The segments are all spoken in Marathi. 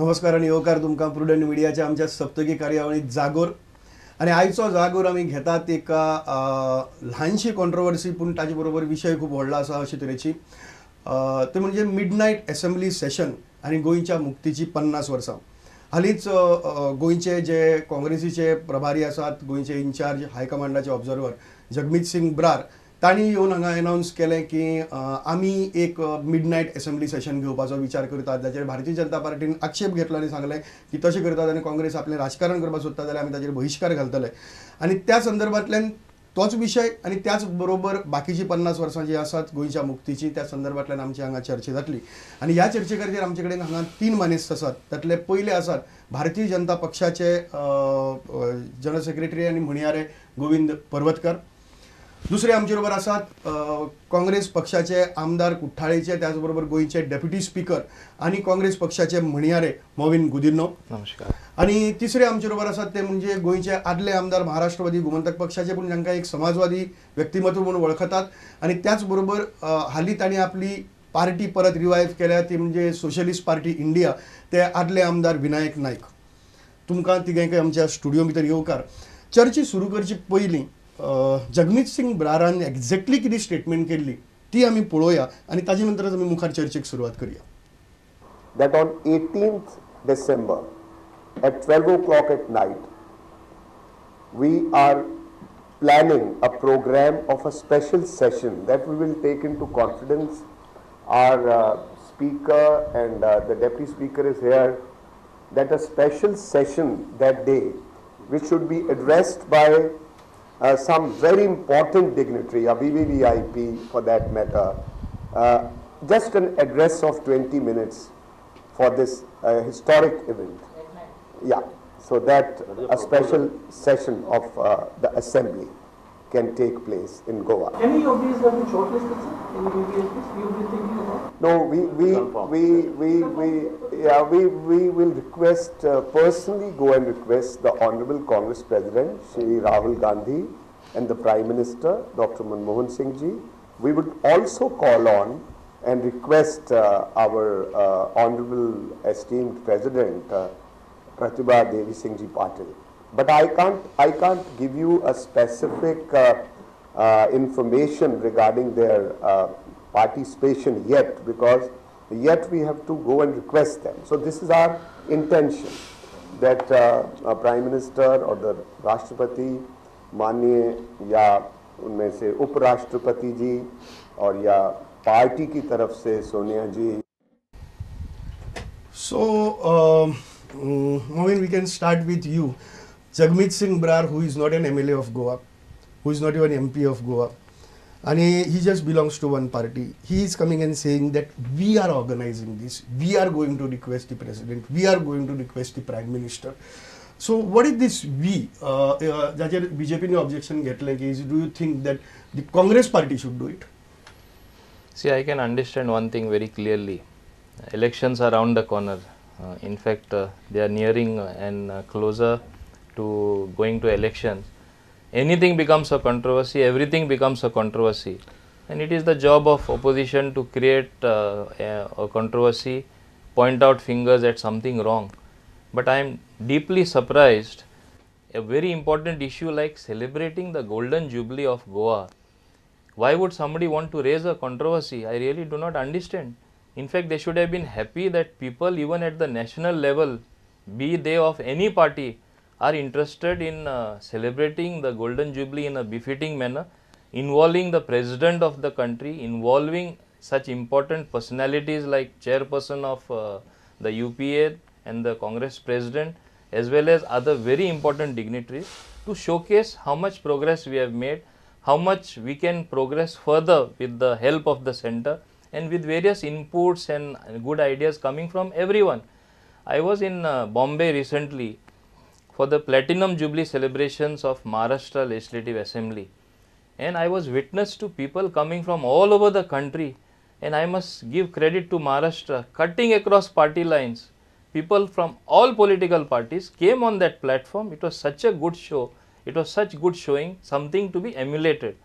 नमस्कार आणि येवकार तुमकां प्रुडंट मिडियाच्या आमच्या सप्तकी कार्यावळीत जागोर आणि आयचो जागोर आमी घेतात एका ल्हानशी कॉन्ट्रोवर्सी पूण ताजे बरोबर विशय खूब व्हडलो आसा अशे तरेची ते म्हणजे मिडनायट असेंब्ली सेशन आनी गोंयच्या मुक्तीची 50 वर्सां. हालींच गोंयचे जे काँग्रेसीचे प्रभारी आसात, गोंयचे इन्चार्ज हायकमांडाचे ऑब्झर्वर जगमीत सिंग ब्रार तांणी येवन हांगा अनावन्स केलें की आमी एक मिडनायट असेंब्ली सेशन घेवपाचो विचार करतात, जाचेर भारतीय जनता पार्टीन आक्षेप घेतलो आनी सांगलें की तशें करतात आनी काँग्रेस आपलें राजकारण करपाक सोदता जाल्यार आमी ताचेर बहिष्कार घालतले. आनी त्या संदर्भांतल्यान तोच विशय आनी त्याच बरोबर बाकीची 50 वर्सां जी आसात गोंयच्या मुक्तीची त्या संदर्भांतल्यान आमची हांगा चर्चा जातली. आनी ह्या चर्चे खातीर आमचे कडेन हांगा 3 मानेस्त आसात. तातले पयले आसात भारतीय जनता पक्षाचे जनरल सेक्रेटरी आनी म्हणयारे गोविंद पर्वतकार. दुसरे आमचे बरोबर आसात काँग्रेस पक्षाचे आमदार कुठ्ठाळेचे, त्याच बरोबर गोंयचे डेप्युटी स्पीकर आनी काँग्रेस पक्षाचे म्हणयारे मोविन गुदिन्हो. नमस्कार. आणि तिसरे आमचे बरोबर आसात ते म्हणजे गोंयचे आदले आमदार महाराष्ट्रवादी गोमंतक पक्षाचे, पूण जांकां एक समाजवादी व्यक्तिमत्व म्हणून वळखतात. आणि त्याच बरोबर हालीं तांणी आपली पार्टी परत रिवायव केल्या, ती म्हणजे सोशलिस्ट पार्टी इंडिया, ते आदले आमदार विनायक नायक. तुमकां तिगांयकय आमच्या स्टुडिओ भितर येवकार. चर्चा सुरू करचे पयलीं जगमीत सिंग ब्रारान एक्झॅक्टली कितें स्टेटमेंट केल्ली ती आमी पळोवया आनी ताजे नंतरच आमी मुखार चर्चेक सुरवात करूया. That on 18th December at 12 o'clock at night, we are planning a program of a special session that we will take into confidence. Our speaker and the deputy speaker is here. That a special session that day, which should be addressed by some very important dignitary, a VVVIP for that matter, just an address of 20 minutes for this historic event. Yeah, so that a special session of the assembly can take place in Goa. Any of these have been shortlisted, sir? Any VVIPs you've been thinking about? No, we will request, personally go and request the Honorable Congress President, Shri Rahul Gandhi, and the Prime Minister, Dr. Manmohan Singh ji. We would also call on and request our Honorable esteemed President, Pratibha Devi Singh ji Patil. But I can't give you a specific information regarding their participation yet, because yet we have to go and request them. So this is our intention, that Prime Minister or the Rashtrapati, माननीय या उनमें से उपराष्ट्रपति जी और या पार्टी की तरफ से सोनिया जी. So Mohin, we can start with you. Jagmeet Singh Brar, who is not an MLA of Goa, who is not even MP of Goa, and he just belongs to one party. He is coming and saying that we are organizing this, we are going to request the president, we are going to request the prime minister. So what is this we? जाचेर BJP ने objection घेतलें की do you think that the Congress party should do it? See, I can understand one thing very clearly. Elections are around the corner. In fact, they are nearing and closer to going to elections. Anything becomes a controversy, everything becomes a controversy. And it is the job of opposition to create a controversy, point out fingers at something wrong. But I am deeply surprised, a very important issue like celebrating the golden jubilee of Goa. Why would somebody want to raise a controversy? I really do not understand. In fact, they should have been happy that people even at the national level, be they of any party, are interested in celebrating the golden jubilee in a befitting manner, involving the president of the country, involving such important personalities like chairperson of the UPA and the Congress president, as well as other very important dignitaries, to showcase how much progress we have made, how much we can progress further with the help of the center and with various inputs and good ideas coming from everyone. I was in Bombay recently for the Platinum Jubilee celebrations of Maharashtra Legislative Assembly, and I was witness to people coming from all over the country, and I must give credit to Maharashtra, cutting across party lines. People from all political parties came on that platform. It was such a good show. It was such good showing, something to be emulated.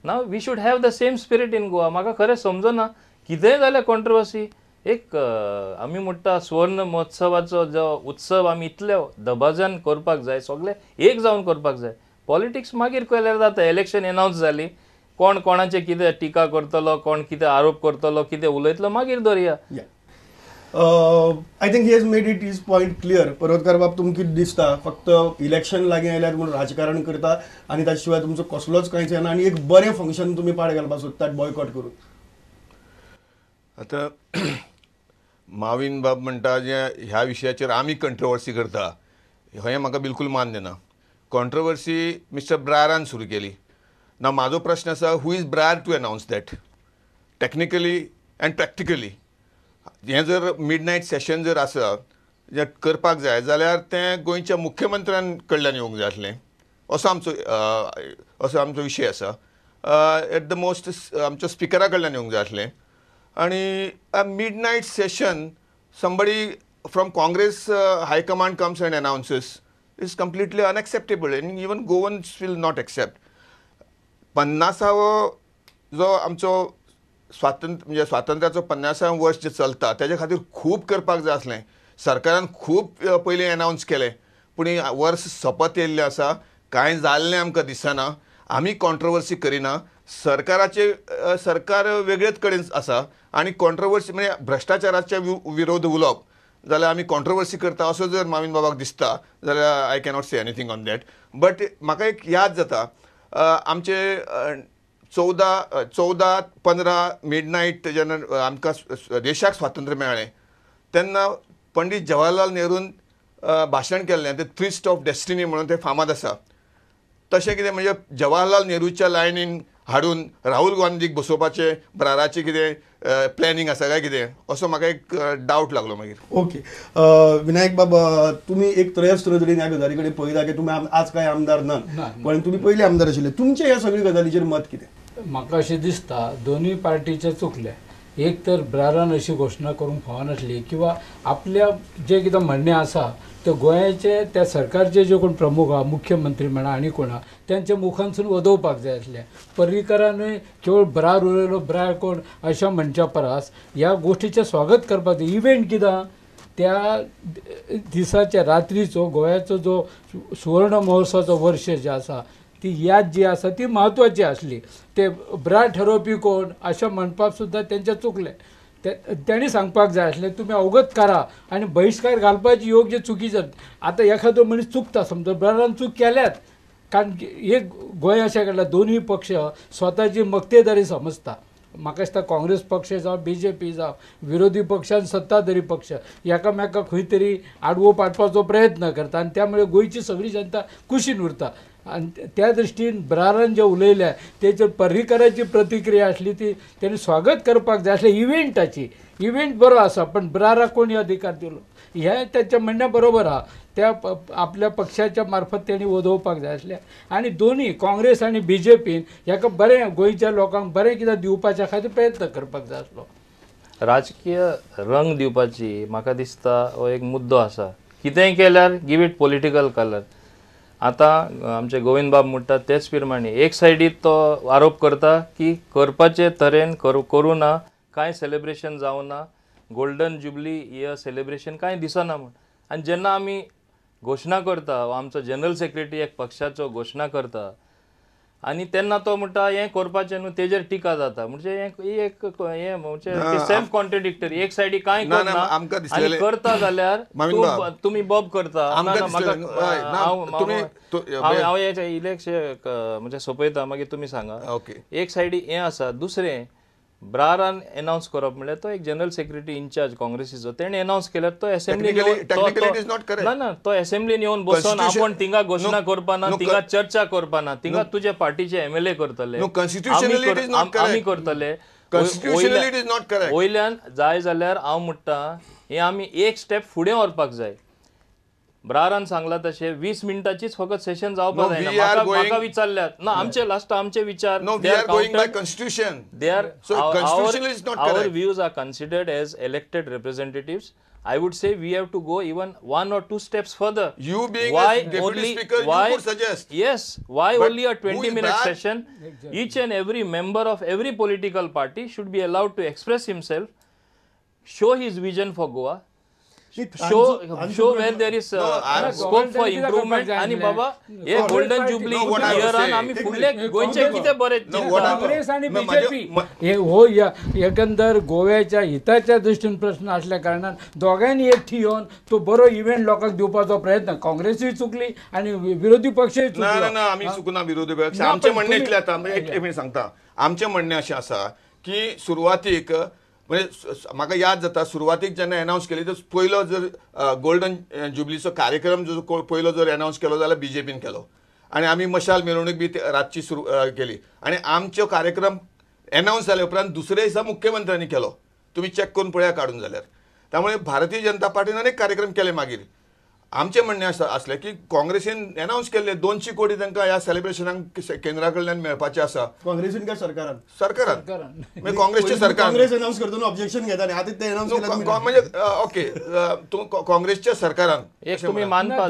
Now we should have the same spirit in Goa. म्हाका खरें समजना कितेंय जाल्यार controversy, एक आमी म्हणटा सुवर्ण महोत्सवाचो जो उत्सव आमी इतले दबाज्यान करपाक जाय, सगळे एक जावन करपाक जाय. पॉलिटिक्स मागीर केल्यार जाता. इलेक्शन अनाउन्स जाली, कोण कोणाचे कितें टिका करतलो, कोण कितें आरोप करतलो, कितें उलयतलो, मागीर धरया. I think he has made it is point clear. Parvatkar बाब, तुमकां कितें दिसता फक्त इलेक्शन लागीं आयल्यार म्हणून राजकारण करता आनी ताचे शिवाय तुमचो कसलोच कांयच येना आनी एक बरें फंक्शन तुमी पाड घालपाक सोदतात बॉयकॉट करून? आतां माविन बाब म्हणटा जे ह्या विशयाचेर आमी कंट्रोवर्सी करता हें म्हाका बिलकुल मान्य ना. कॉन्ट्रोवर्सी मिस्टर ब्रायरान सुरू केली ना. म्हाजो प्रश्न आसा, who is prior to announce that technically and practically. हें जर मिडनायट सेशन जर आसा जें करपाक जाय जाल्यार तें गोंयच्या मुख्यमंत्र्यान कडल्यान येवंक जाय आसलें, असो आमचो विशय आसा. एट द मोस्ट आमच्या स्पिकरा कडल्यान येवंक जाय आसलें. आणि midnight session, somebody from Congress high command comes and announces, is completely unacceptable and even Goans will not accept. 50वो जो आमचो म्हणजे स्वातंत्र्याचो 50वें वर्ष जे चलता तेजे खातीर खूब करपाक जाय आसलें. सरकारान खूब पयलीं अनाउन्स केलें, पूण वर्स सोंपत येयल्लें आसा, कांय जाल्लें आमकां दिसना. आमी कॉन्ट्रोवर्सी करिना. सरकार वेगळेच कडेन आसा आनी कॉन्ट्रोवर्सी म्हणजे भ्रश्टाचाराच्या विरोध उलोवप जाल्यार आमी कॉन्ट्रोवर्सी करता असो जर माविन बाबाक दिसता जाल्यार I cannot say anything on that. But म्हाका एक याद जाता, आमचे 14-15 मिडनायट जेन्ना आमकां देशाक स्वातंत्र्य मेळ्ळें तेन्ना पंडीत जवाहरलाल नेरून भाशण केल्लें, तें ट्विस्ट ऑफ डेस्टिनी म्हणून तें फामाद आसा. तशें कितें म्हणजे जवाहरलाल नेहरूच्या लायनीन हाडून राहुल गांधीक बसोवपाचें ब्राराचें कितें प्लॅनिंग आसा काय कितें, असो म्हाका एक डावट लागलो मागीर. ओके विनायक बाबा, तुम्ही एक त्रयस्थ तरेन ह्या गजाली कडेन पळयता की तुमी आज कांय आमदार ना, पण तुमी पयलीं आमदार आशिल्ले. तुमचे ह्या सगळ्या गजालीचेर मत कितें? म्हाका अशें दिसता दोनूय पार्टीचे चुकले. एक तर ब्रारान अशी घोशणा करूंक फावनासली किंवा आपल्या जे कितें म्हणणें आसा ते गोंयाचे त्या सरकारचे जे कोण प्रमुख आहा, मुख्यमंत्री म्हणा आनी कोण आहा, त्यांच्या मुखांसून वदोवपाक जाय आसलें. पर्रीकरानूय केवळ ब्रार उलयलो, ब्रार कोण अशा म्हणच्या परस ह्या गोश्टीचें स्वागत करपाक जाय. इव्हेंट कित्याक त्या दिसाच्या रात्रीचो गोंयाचो जो सुवर्ण महोत्सवाचो वर्ष जे आसा ती याद जी आसा ती म्हत्वाची आसली. ते ब्रार ठरोवपी कोण अशें म्हणपाक सुद्दां तेंचें चुकलें. त्यांनी सांगपाक जाय आसलें तुमी अवगत करा आनी बहिष्कार घालपाची योग्य चुकीचें. आतां एखादो मनीस चुकता, समजा ब्रारान चूक केल्यात, कारण एक गोंय अशें केला दोनूय पक्ष स्वताची मक्तेदारी समजता. म्हाका दिसता काँग्रेस पक्ष जावं BJP जावं विरोधी पक्ष आनी सत्ताधारी पक्ष एकामेकाक खंय तरी आडवो पाडपाचो प्रयत्न करता आनी त्यामुळे गोंयची सगळी जनता कुशीन उरता. आणि त्या दृश्टीन ब्रारान जे उलयल्या तेचेर पर्रीकराची प्रतिक्रिया आसली ती तेणी स्वागत करपाक जाय आसलें इव्हेंटाची. इव्हेंट बरो आसा पण ब्राराक कोणी अधिकार दिलो हें तेचें म्हणणें बरोबर आहा. त्या आपल्या पक्षाच्या मार्फत तेणी वदोवपाक जाय आसलें. आनी दोनूय काँग्रेस आनी BJPन हेका बरें गोंयच्या लोकांक बरें कितें दिवपाच्या खातीर प्रयत्न करपाक जाय आसलो. राजकीय रंग दिवपाची म्हाका दिसता हो एक मुद्दो आसा. कितेंय केल्यार गिव इट पॉलिटिकल कलर. आतां आमचे गोविंद बाब म्हणटात तेच प्रमाणे एक सायडीक तो आरोप करता की करपाचे तरेन करूं ना, कांय सेलिब्रेशन जावं ना, गोल्डन जुबली इयर सेलिब्रेशन कांय दिसना म्हूण. आनी जेन्ना आमी घोशणा करता, आमचो जनरल सेक्रेटरी एक पक्षाचो घोशणा करता आनी तेन्ना तो म्हणटा हें करपाचें न्हू, तेजेर टिका जाता. म्हणजे हें म्हणजे सेल्फ कॉन्ट्रडिक्टरी. एक सायडी कांय करना आनी करता जाल्यार तुमी बॉब करता. हांव इलेक्शन म्हणजे सोपयता मागीर तुमी सांगा. एक सायडी हें आसा. दुसरें ब्रारान अनाउन्स करप म्हणल्यार तो एक जनरल सेक्रेटरी इन्चार्ज काँग्रेसीचो तेणें अनाउन्स केल्यार तो असेंब्लीन ना तो असेंब्लीन येवन बसून आपण थिंगा घोशणा करपाना, थिंगा चर्चा करपाना, थिंगा तुजे पार्टीचे MLA करतले, आमी करतले. वयल्यान जाय जाल्यार हांव म्हणटा हें आमी एक स्टेप फुडें व्हरपाक जाय. ब्रारान सांगला तशें 20 मिनटाचीच फकत सेशन जावपाक जायना. म्हाका विचारल्यात ना आमचे लास्ट आमचे विचार our views are considered as elected representatives. I would say we have to go even 1 or 2 steps further. You being a deputy speaker, you could suggest. Yes, why only a 20-minute session? Each and every member of every political party should be allowed to express himself. show his vision for Goa, show where there is scope for improvement. आणि बाबा हे golden jubilee No, what I was इयरान saying- आम्ही फुडले गोंयचे कितें बरें No, what I- काँग्रेस आणि No, बीजेपी माझ्या- हे हो एकंदर गोव्याच्या हिताच्या दृश्टीन प्रश्न असल्या कारणान दोघांनी एकठी येवन तो बरो इव्हेंट लोकांक दिवपाचो प्रयत्न काँग्रेसूय चुकली आणि विरोधी पक्षय ना ना ना आम्ही चुकूना विरोधी पक्ष आमचे म्हणणे इतले आता एक मिनिट सांगता आमचे म्हणणे अशें आसा की सुरवातीक म्हणजे म्हाका याद जाता सुरवातीक जेन्ना अनाउन्स केली तर पयलो जर गोल्डन जुबलीचो कार्यक्रम जो पयलो जर अनाउन्स केलो जाल्यार बीजेपीन केलो आणि आमी मशाल मिरवणूक बी रातची सुरू केली आणि आमचो कार्यक्रम अनाउन्स जाले उपरांत दुसरे दिसा मुख्यमंत्र्यांनी केलो तुम्ही चेक करून पळया काढून जाल्यार त्यामुळे भारतीय जनता पार्टीन अनेक कार्यक्रम केले मागीर आमचे म्हणणे असले की काँग्रेसीन अनाउन्स केले 200 कोटी तांकां ह्या सेलिब्रेशनाक केंद्रा कडल्यान मेळपाचे आसा काँग्रेसीन काय सरकारान सरकारान म्हणजे काँग्रेसचे सरकार काँग्रेस अनाउन्स करतना ऑब्जेक्शन घेता आणि आता ते अनाउन्स केलं म्हणजे ओके काँग्रेसच्या सरकारान एक तुम्ही मानता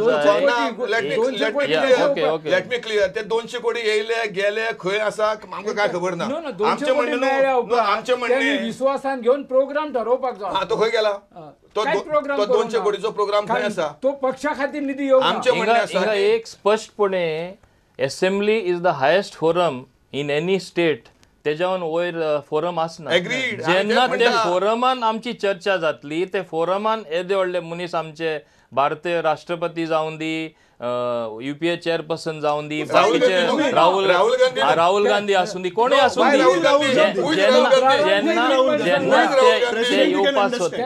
लेट मी क्लियर ते 200 कोटी येयले गेले खंय आसा आमकां काय खबर ना आमचे म्हणणे आमचे म्हणणे विश्वासान घेऊन प्रोग्राम ठरवपाक जाय हा तो खंय गेला तो काय program 200 कोटीचो प्रोग्राम खंय आसा तो पक्षा खातीर निधी येऊ आमचे म्हणणे आसा हिंगा एक स्पष्टपणे assembly is the highest forum in any state तेज्यावन वयर फोरम आसना Agreed. जेन्ना आमी ते तेच म्हणटा. फोरमान आमची चर्चा जातली ते फोरमान येदे व्हडले मनीस आमचे भारतीय राष्ट्रपती जावन दी युपीए चेअरपर्सन जावन दी राहुल बाकीचे गांधी. राहुल राहुल गांधी. राहुल गांधी आसून दी कोणी आसून Why the Rahul Gandhi? Who is Rahul Gandhi? जेन्ना ते येवपास होते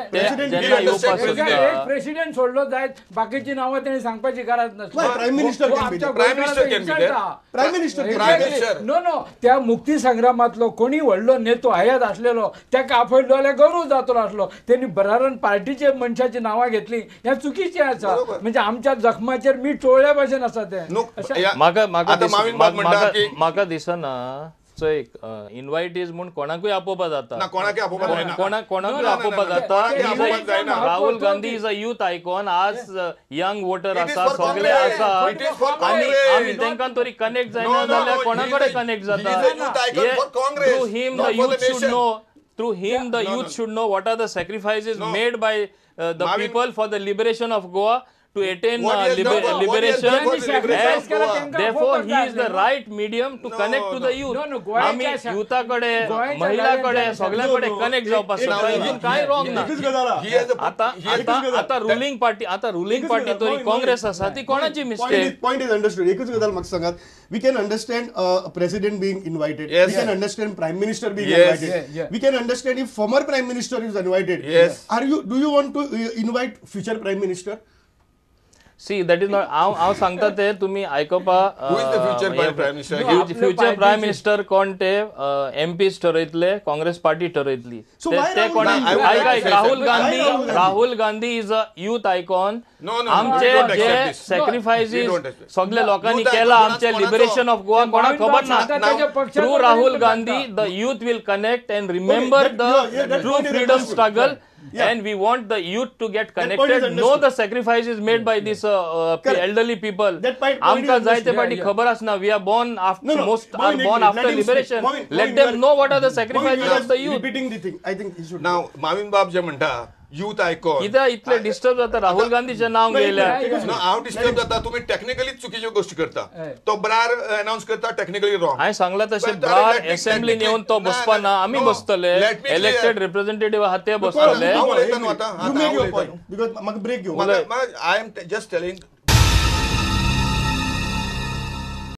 जेन्ना येवपास होता एक प्रेसिडेंट सोडलो जायत बाकीची नावं त्यांनी सांगपाची गरज नसते Prime Minister can be there. Prime Minister can be there. Prime Minister can be Prime Minister. नो त्या मुक्ती संग्रामातलो कोणी व्हडलो नेतो हयात असलेलो त्या आपयलो जाल्यार गौरव जातलो असलो त्यांनी बरारण पार्टीचे मनशाची नावां घेतली ह्या चुकीची आसा म्हणजे आमच्या जखमाचेर मीठ चोळल्या भाशेन आसा ते म्हाका दिसना चोय इन्वायटीज म्हूण कोणाकूय आपोवपा जाता ना कोणाकय आपोवपाक जायना. कोणाकूय ना, आपोवपा ना, जाता कोणाकय आपोवपाक जायना. Rahul Gandhi is a youth icon आज यंग वोटर It is आसा for सगळे Congress. आसा It is for आनी Congress. आमी तांकां तरी कनेक्ट No, जायना no, जाल्यार no, कोणा he is कडेन a- कनेक्ट he is जाता a youth icon for Congress, through him not the for the youth should nation. know through him the No, youth no. should know what are the sacrifices No. made by the Marvin- people for the liberation of Goa to attain What he has done for- what he has liberation done for the liberation of Goa. therefore he is the right medium to connect to the youth No, गोव्याच्या आम्ही शा- युथा कडे गोव्याच्या महिला कडे गाड्यांच्या- सगळ्या कडे कनेक्ट जावपाक शकता हितून काय रॉंग ना एकच गजाल He has a- आता he has- आता आता रुलिंग पार्टी तरी काँग्रेस आसा ती कोणाची मिस्टेक पॉइंट इज अंडरस्टूड एकच गजाल म्हाका सांगात we can understand president being invited Yes. We can understand prime minister being Yes. Invited we can understand if former prime minister is invited Yes. Do you want to invite future prime minister see that is not हांव सांगता ते तुम्ही आयकपा Who is the future prime minister? Future prime minister कोण ते एमपीज ठरयतले काँग्रेस पार्टी ठरयतली So why ते Rahul कोणाक Gandhi? आयक Rahul Why Gandhi Rahul Gandhi? Rahul Gandhi is a youth icon No, no, no, आमचे we don't जे accept this. We sacrifices don't accept. सगळे लोकांनी Youth केला icon आमचे कोणाचो? लिबरेशन ऑफ गोवा कोणाक खबर ना त्याच्या पक्षाचा थ्रू राहुल पर्यंत Gandhi the youth will connect and remember that- yeah, the that true point is freedom understood. struggle Yeah. and we want the youth to get point is connected know understood. the sacrifices made by these Correct. elderly people That point is आमकां जायते understood. पाटी Yeah, खबर आसना we are born after most are Moin, born let after him speak. liberation Moin, let you them are- know what are the Moin, sacrifices you of the are youth repeating the thing. I think he should. Now Mauvin बाब जे म्हणटा youth icon कित्याक इतले डिस्टर्ब जाता राहुल गांधीचें नाव घेयल्यार No, हांव डिस्टर्ब जाता तुम्ही टेक्निकली चुकीच्यो गोष्टी करता तो ब्रार अनाउन्स करता टेक्निकली रॉंग हांवें सांगला तशें But Brar let me- असेंब्लीन let me- येवन तो ना, बसपा ना ना, आमी no. बसतले Let me clear. Elected representative आहा ते बसतले हांव उलयता न्हू आतां. You आतां make हांव your उलयता point न्हू. because म्हाका ब्रेक घेऊ I am just telling